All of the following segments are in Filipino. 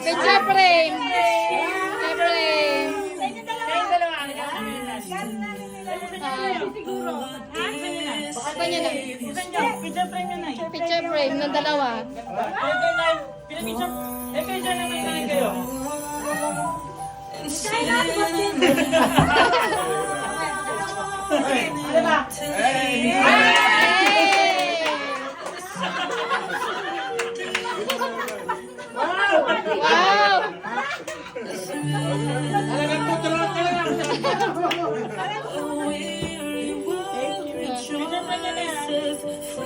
Picture frame. Picture frame. Baka niya na. Picture frame yun na. Picture frame ng dalawa. Picture naman na kayo. Ano ba? Wow! Talagang tutulungan ka lang.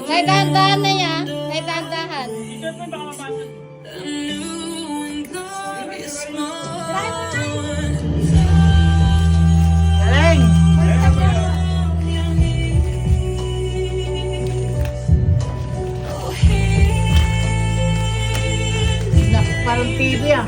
Kahit dahan-dahan na niya. Kahit dahan-dahan. Picture frame baka mabasa. Galing! Parang TV ah.